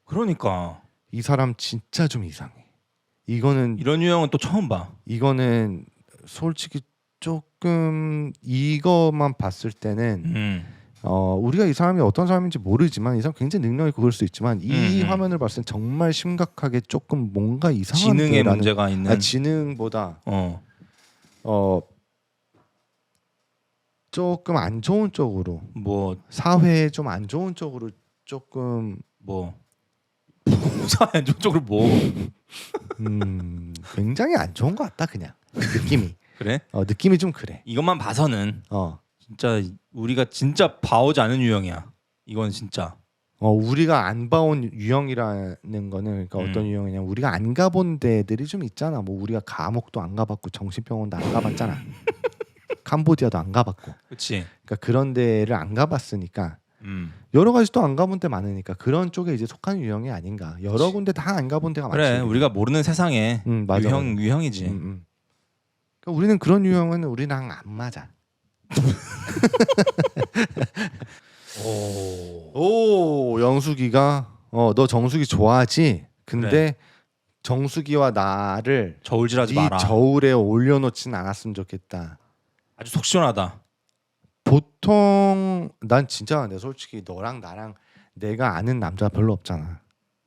그러니까 이 사람 진짜 좀 이상해. 이거는 이런 유형은 또 처음 봐. 이거는 솔직히 조금 이것만 봤을 때는 우리가 이 사람이 어떤 사람인지 모르지만 이 사람 굉장히 능력 있고 그럴 수 있지만 이 화면을 봤을 땐 정말 심각하게 조금 뭔가 이상한 지능에 문제가 있는. 지능보다 조금 안 좋은 쪽으로 뭐 사회에 좀 안 좋은 쪽으로 조금 사회 안 좋은 쪽으로 뭐 굉장히 안 좋은 것 같다 그냥 느낌이. 그래? 느낌이 좀 그래. 이것만 봐서는 진짜 우리가 진짜 봐오지 않은 유형이야. 이건 진짜. 우리가 안 봐온 유형이라는 거는 그러니까 어떤 유형이냐 우리가 안 가본 데들이 좀 있잖아. 뭐 우리가 감옥도 안 가봤고 정신병원도 안 가봤잖아. 캄보디아도 안 가봤고. 그렇지. 그러니까 그런 데를 안 가봤으니까 여러 가지 또 안 가본 데 많으니까 그런 쪽에 이제 속한 유형이 아닌가. 여러 그치. 군데 다 안 가본 데가 그래. 많지. 우리가 모르는 세상에 맞아, 유형이지. 그러니까 우리는 그런 유형은 우리랑 안 맞아. 오 영숙이가 너 정숙이 좋아하지? 근데 그래. 정숙이와 나를 저울질하지 네 마라. 저울에 올려놓진 않았으면 좋겠다. 아주 속 시원하다. 보통 난 진짜 내 솔직히 너랑 나랑 내가 아는 남자 별로 없잖아.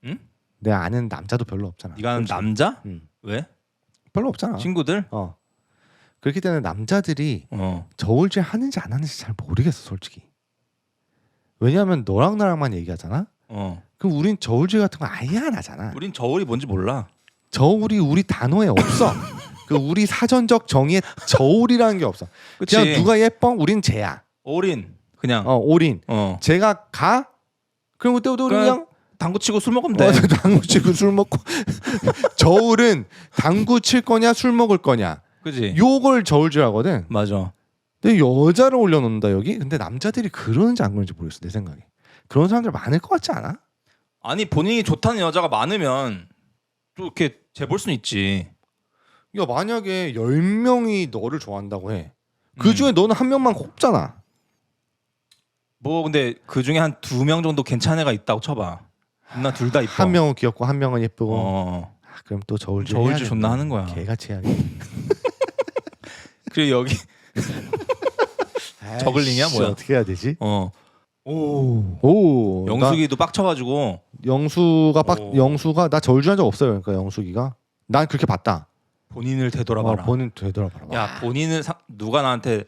응? 내가 아는 남자도 별로 없잖아. 네가 아는 솔직히. 남자? 응. 왜? 별로 없잖아. 친구들? 그렇기 때문에 남자들이 저울질 하는지 안 하는지 잘 모르겠어 솔직히. 왜냐하면 너랑 나랑만 얘기하잖아. 그럼 우린 저울질 같은 거 아예 안 하잖아. 우린 저울이 뭔지 몰라. 저울이 우리 단어에 없어. 그 우리 사전적 정의에 저울이라는 게 없어. 그치? 그냥 누가 예뻐? 우린 쟤야. 올인 그냥. 올인. 쟤가 가? 그리고 또 우리 그냥 당구 치고 술 먹으면 돼. 당구 치고 술 먹고. 저울은 당구 칠 거냐 술 먹을 거냐. 그지? 요걸 저울질하거든. 맞아. 근데 여자를 올려놓는다 여기. 근데 남자들이 그러는지 안 그러는지 모르겠어 내 생각에. 그런 사람들 많을 것 같지 않아? 아니 본인이 좋다는 여자가 많으면 또 이렇게 재볼 수는 있지. 야 만약에 10명이 너를 좋아한다고 해. 그 중에 너는 한 명만 꼽잖아. 뭐 근데 그 중에 한 2명 정도 괜찮은 애가 있다고 쳐봐. 나 둘 다 이뻐. 한 명은 귀엽고 한 명은 예쁘고. 그럼 또 저울질 존나 하는 거야. 개같이 해야겠다. 그리고 여기 저글링이야 뭐야? 어떻게 해야 되지? 오. 영숙이도 빡쳐가지고. 영수가 나 저울질한 적 없어요. 그러니까 영숙이가 난 그렇게 봤다. 본인을 되돌아봐라. 본인 되돌아봐라. 야 본인은 누가 나한테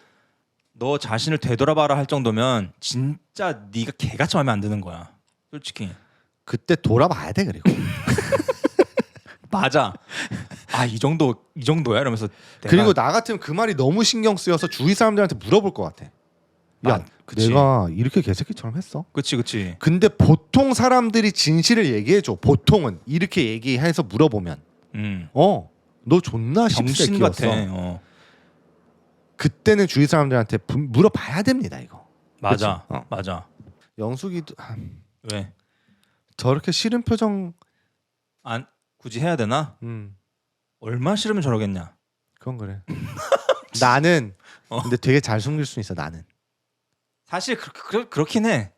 너 자신을 되돌아봐라 할 정도면 진짜 네가 개같이 마음에 안 드는 거야. 솔직히. 그때 돌아봐야 돼 그리고. 맞아. 이 정도야 이러면서. 그리고 나 같으면 그 말이 너무 신경 쓰여서 주위 사람들한테 물어볼 것 같아. 야, 그치. 내가 이렇게 개새끼처럼 했어? 그치. 근데 보통 사람들이 진실을 얘기해줘. 보통은 이렇게 얘기해서 물어보면, 너 존나 정신 씹새끼였어. 같아. 그때는 주위 사람들한테 물어봐야 됩니다 이거. 맞아. 맞아. 영숙이도 왜? 저렇게 싫은 표정 안 굳이 해야 되나? 얼마 싫으면 저러겠냐? 그건 그래. 나는 근데 되게 잘 숨길 수 있어 나는. 사실 그렇긴 해.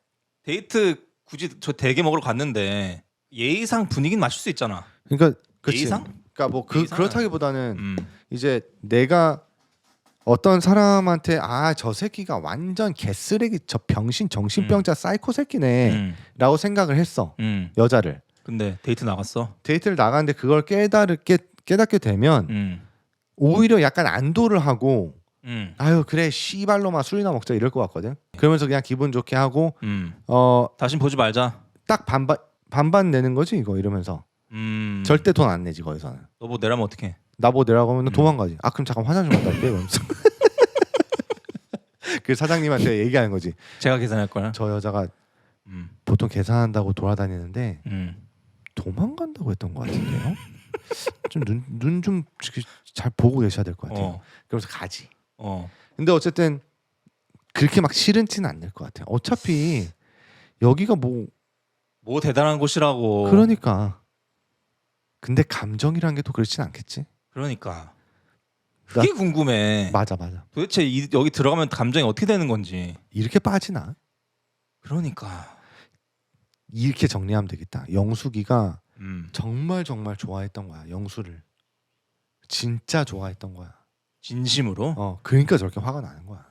데이트 굳이 저 대게 먹으러 갔는데 예의상 분위기는 맞출 수 있잖아. 그러니까 그치. 예의상? 그러니까 뭐 예의상은- 그렇다기보다는 이제 내가 어떤 사람한테 저 새끼가 완전 개쓰레기 저 병신 정신병자 사이코 새끼네라고 생각을 했어. 여자를. 근데 데이트 나갔어. 데이트를 나가는데 그걸 깨닫게 되면 오히려 약간 안도를 하고 아유 그래 씨발로만 술이나 먹자 이럴 것 같거든. 그러면서 그냥 기분 좋게 하고 다신 보지 말자. 딱 반반 내는 거지 이거 이러면서 절대 돈 안 내지 거기서는. 너 뭐 내라면 어떡해? 나보고 내라고 하면 도망가지. 아 그럼 잠깐 화장실 갔다 올게 이러면서. 그 사장님한테 얘기하는 거지. 제가 계산할 거야. 저 여자가 보통 계산한다고 돌아다니는데 음. 도망간다고 했던 것 같은데요. 좀 눈 좀 잘 보고 계셔야 될 것 같아요. 그러면서 가지. 근데 어쨌든 그렇게 막 싫은지는 않을 것 같아요. 어차피 여기가 뭐 대단한 곳이라고. 그러니까. 근데 감정이란 게 또 그렇진 않겠지. 그러니까. 그게 궁금해. 맞아. 도대체 여기 들어가면 감정이 어떻게 되는 건지. 이렇게 빠지나? 그러니까. 이렇게 정리하면 되겠다. 영숙이가 정말 좋아했던 거야. 영수를. 진짜 좋아했던 거야. 진심으로? 그러니까 저렇게 화가 나는 거야.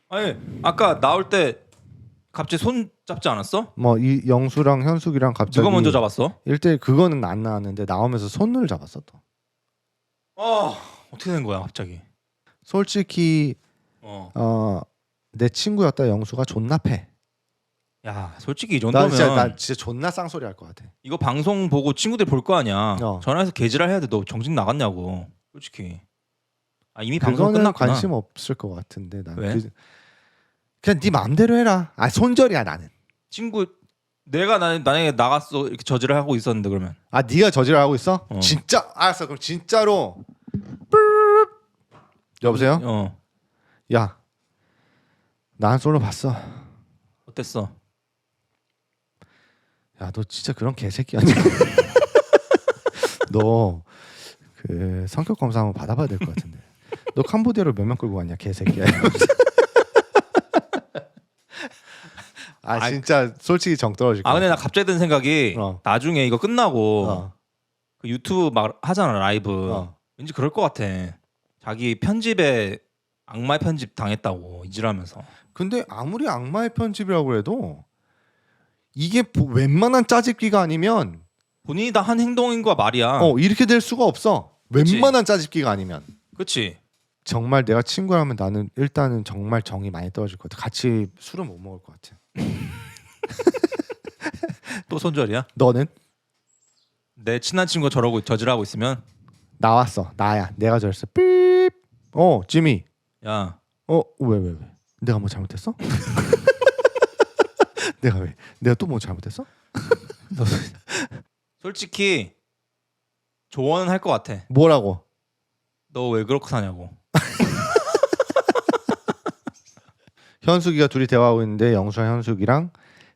아니 아까 나올 때 갑자기 손 잡지 않았어? 뭐 이 영수랑 현숙이랑 갑자기 누가 먼저 잡았어? 1대1 그거는 안 나왔는데 나오면서 손을 잡았어 또. 어떻게 된 거야 갑자기? 솔직히 내 친구였다 영수가 존나 패. 야 솔직히 이 나 정도면 진짜 존나 쌍소리 할 것 같아. 이거 방송 보고 친구들 볼 거 아니야. 어. 전화해서 개지랄 해야 돼. 너 정신 나갔냐고. 솔직히. 이미 방송 그거는 끝났구나. 관심 없을 것 같은데 난. 왜? 그냥 네 마음대로 해라. 손절이야 나는. 친구 내가 만약에 나갔어 이렇게 저지를 하고 있었는데 그러면 네가 저지를 하고 있어? 진짜 알았어. 그럼 진짜로. 여보세요? 야, 나 한 솔로 봤어. 어땠어? 야, 너 진짜 그런 개새끼 아니야? 너 그 성격 검사 한번 받아봐야 될 것 같은데. 너 캄보디아로 몇 명 끌고 갔냐, 개새끼야. 진짜 솔직히 정 떨어질 거야. 근데 나 갑자기 든 생각이 나중에 이거 끝나고 그 유튜브 막 하잖아 라이브. 왠지 그럴 것 같아. 자기 편집에 악마의 편집 당했다고 이질하면서. 근데 아무리 악마의 편집이라고 해도 이게 웬만한 짜집기가 아니면 본인이 다 한 행동인과 말이야. 이렇게 될 수가 없어. 그치? 웬만한 짜집기가 아니면. 그렇지. 정말 내가 친구라면 나는 일단은 정말 정이 많이 떨어질 것 같아. 같이 술은 못 먹을 것 같아. 또 손절이야? 너는? 내 친한 친구가 저러고 저질하고 있으면 나왔어. 나야. 내가 저랬어. 삐. 지미. 야. 왜? 내가 뭐 잘못했어? 내가 왜? 내가 또 뭐 잘못했어? 솔직히 조언은 할 것 같아. 뭐라고? 너 왜 그렇게 사냐고. 현숙이가 둘이 대화하고 있는데 영수랑 현숙이랑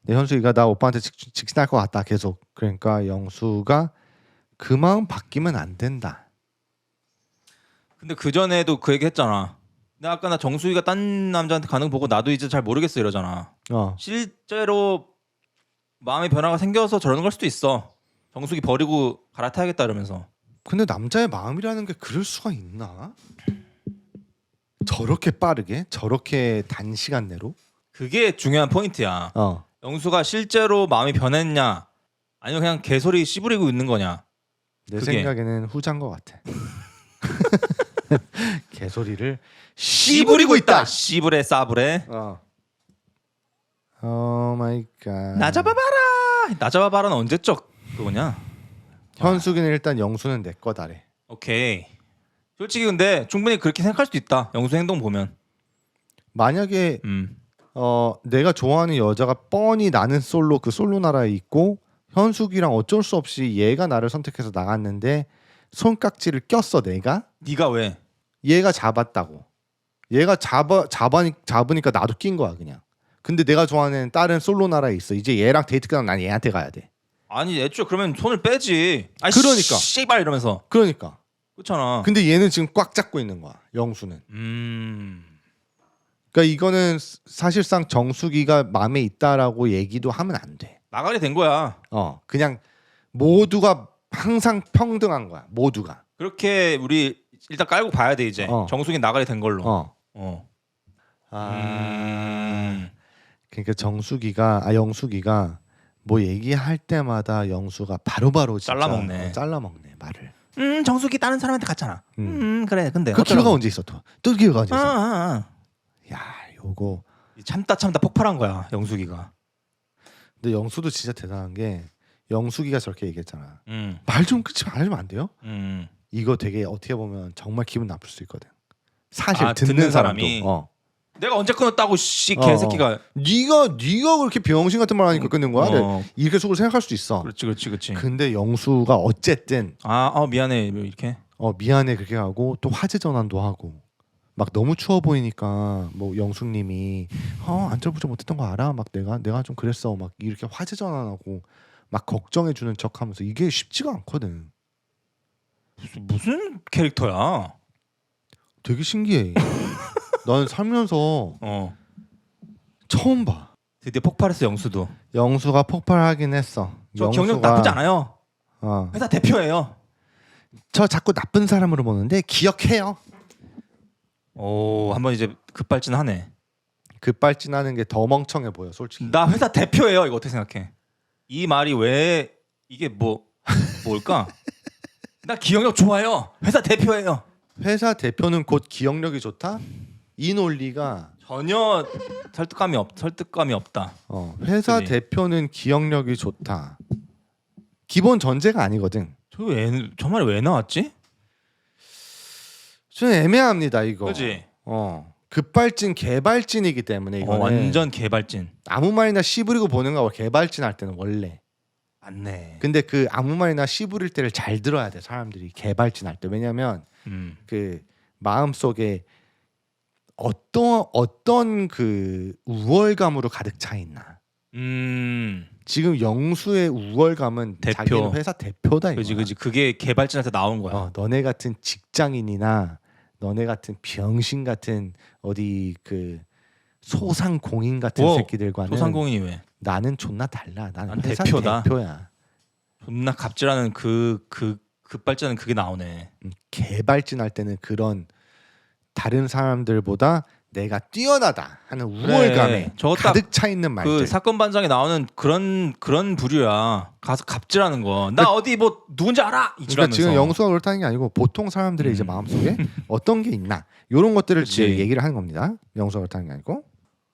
현숙이가 나 오빠한테 직진할 것 같다 계속. 그러니까 영수가 그 마음 바뀌면 안 된다. 근데 그 전에도 그 얘기 했잖아. 근데 아까 나 정수희가 딴 남자한테 가는 거 보고 나도 이제 잘 모르겠어 이러잖아. 실제로 마음의 변화가 생겨서 저러는 걸 수도 있어. 정수기 버리고 갈아타야겠다 이러면서. 근데 남자의 마음이라는 게 그럴 수가 있나? 저렇게 빠르게 저렇게 단시간 내로? 그게 중요한 포인트야. 영수가 실제로 마음이 변했냐 아니면 그냥 개소리 씨부리고 있는 거냐. 내 그게. 생각에는 후자인 것 같아. 개소리를 씨부리고 있다. 씨부레 싸부레. 오 마이 갓. 나 잡아봐라. 나 잡아봐라는 언제적 그거냐. 현숙이는 일단 영수는 내 거다래. 오케이. 솔직히 근데 충분히 그렇게 생각할 수도 있다. 영수 행동 보면. 만약에 내가 좋아하는 여자가 뻔히 나는 솔로 그 솔로 나라에 있고 현숙이랑 어쩔 수 없이 얘가 나를 선택해서 나갔는데 손깍지를 꼈어 내가. 네가 왜? 얘가 잡았다고. 얘가 잡으니까 나도 낀 거야 그냥. 근데 내가 좋아하는 다른 솔로 나라에 있어. 이제 얘랑 데이트 끝나면 난 얘한테 가야 돼. 아니 애초에 그러면 손을 빼지. 그러니까. 씨발 이러면서. 그러니까. 그렇잖아. 근데 얘는 지금 꽉 잡고 있는 거야. 영수는. 그러니까 이거는 사실상 정수기가 마음에 있다라고 얘기도 하면 안 돼. 나가리 된 거야. 그냥 모두가 항상 평등한 거야. 모두가. 그렇게 우리 일단 깔고 봐야 돼 이제. 정수기 나가리 된 걸로. 그러니까 영숙이가 뭐 얘기할 때마다 영수가 바로바로 진짜 잘라먹네 말을. 정수기 다른 사람한테 갔잖아. 그래. 근데 그 기회가 언제 있어 또 기회가 언제 있어? 야 요거 참다 폭발한 거야 영숙이가. 근데 영수도 진짜 대단한 게 영숙이가 저렇게 얘기했잖아. 말 좀 끊지 말면 안 돼요? 이거 되게 어떻게 보면 정말 기분 나쁠 수 있거든. 사실 듣는 사람이 내가 언제 끊었다고 씨 개새끼가. 네가 그렇게 병신 같은 말 하니까 끊는 거야. 이렇게 속으로 생각할 수도 있어. 그렇지. 근데 영수가 어쨌든 미안해 이렇게. 미안해 그렇게 하고 또 화제 전환도 하고 막 너무 추워 보이니까 뭐 영숙님이 안절부절 못했던 거 알아? 막 내가 좀 그랬어. 막 이렇게 화제 전환하고 막 걱정해 주는 척하면서 이게 쉽지가 않거든. 무슨 캐릭터야? 되게 신기해. 난 살면서 처음 봐. 드디어 폭발했어 영수도. 영수가 폭발하긴 했어. 저 경력 나쁘지 않아요. 회사 대표예요. 저 자꾸 나쁜 사람으로 보는데 기억해요. 한번 이제 급발진하네. 급발진하는 게 더 멍청해 보여 솔직히. 나 회사 대표예요. 이거 어떻게 생각해? 이 말이 왜 이게 뭘까? 나 기억력 좋아요. 회사 대표예요. 회사 대표는 곧 기억력이 좋다? 이 논리가 전혀 설득감이 없다. 회사 대표는 기억력이 좋다. 기본 전제가 아니거든. 저 말이 왜 나왔지? 좀 애매합니다 이거. 그렇지. 급발진 개발진이기 때문에 이거는 완전 개발진. 아무 말이나 씨부리고 보는 거고 개발진할 때는 원래. 맞네. 근데 그 아무 말이나 씨부릴 때를 잘 들어야 돼 사람들이 개발진할 때. 왜냐면 그 마음 속에 어떤 그 우월감으로 가득 차 있나. 지금 영수의 우월감은 대표. 자기는 회사 대표다 이거야. 그지 그게 개발진한테 나온 거야. 너네 같은 직장인이나 너네 같은 병신 같은 어디 그 소상공인 같은 새끼들과는 소상공인이 왜? 나는 존나 달라. 나는 난 회사 대표다. 대표야. 존나 갑질하는 그 급발진은 그게 나오네. 개발진할 때는 그런 다른 사람들보다 내가 뛰어나다 하는 우월감에 가득 차 있는 말들. 그 사건 반장에 나오는 그런 부류야. 가서 갑질하는 거. 나 어디 뭐 누군지 알아. 그러니까 지금 영수가 그렇다는 게 아니고 보통 사람들의 이제 마음속에 어떤 게 있나 이런 것들을 이제 얘기를 하는 겁니다. 영수가 그렇다는 게 아니고.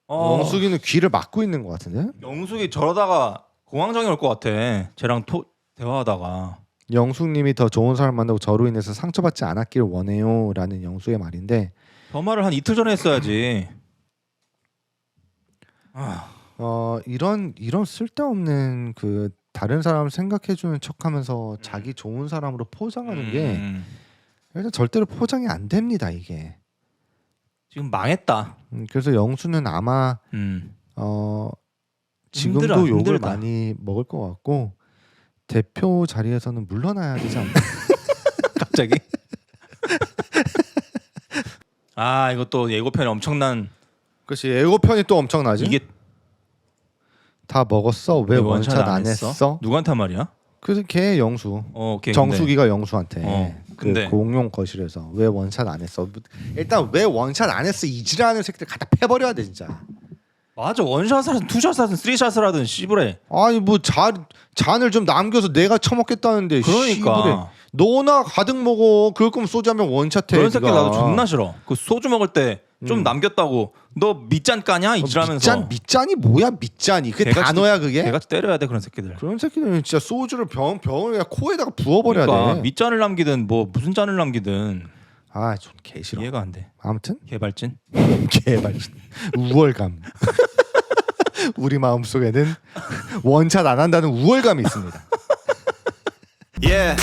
영숙이는 귀를 막고 있는 것 같은데. 영숙이 저러다가 공황장애 올 것 같아. 쟤랑 대화하다가. 영숙님이 더 좋은 사람 만나고 저로 인해서 상처받지 않았길 원해요라는 영숙의 말인데. 저 말을 한 이틀 전에 했어야지. 이런 쓸데없는 그 다른 사람 생각해주는 척하면서 자기 좋은 사람으로 포장하는 게 일단 절대로 포장이 안 됩니다 이게. 지금 망했다. 그래서 영수는 아마 지금도 욕을 많이 먹을 것 같고 대표 자리에서는 물러나야 되지 않나. 갑자기? 이거 또 예고편이 엄청난. 그렇지 예고편이 또 엄청나지. 이게 다 먹었어? 왜 원샷 안 했어? 누구한테 한 말이야? 그래서 걔 영수. 오케이, 정수기가 영수한테 근데. 그 공용 거실에서 왜 원샷 안 했어? 일단 왜 원샷 안 했어? 이지라는 새끼들 갖다 패버려야 돼 진짜. 맞아. 원샷을 하든 투샷을 하든 쓰리샷을 하든 씨부래. 아니 뭐 잔을 좀 남겨서 내가 처먹겠다는데. 그러니까 씨부래. 너나 가득 먹어. 그럴 거면 소주 한 병 원샷해. 그런 새끼 나도 존나 싫어. 그 소주 먹을 때 좀 남겼다고 너 밑잔 까냐 이지라면서. 밑잔이 뭐야 밑잔이. 그게 단어야 그게? 개같이 때려야 돼 그런 새끼들. 그런 새끼들은 진짜 소주를 병을 그냥 코에다가 부어버려야 그러니까 돼. 밑잔을 남기든 뭐 무슨 잔을 남기든. 좀 개싫어. 이해가 안 돼. 아무튼 개발진. 개발진. 우월감. 우리 마음속에는 원샷 안 한다는 우월감이 있습니다. Yeah.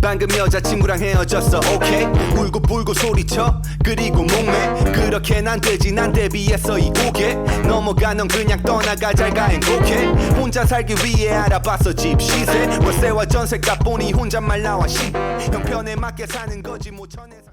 방금 여자친구랑 헤어졌어 okay 울고 불고 소리쳐 그리고 목매 그렇게 난 되지 난 대비했어 이 곡에 넘어가 넌 그냥 떠나가 잘가 행복해 혼자 살기 위해 알아봤어 집 시세 월세와 전세 값 보니 혼잣말 나와 형편에 맞게 사는 거지 뭐 천에서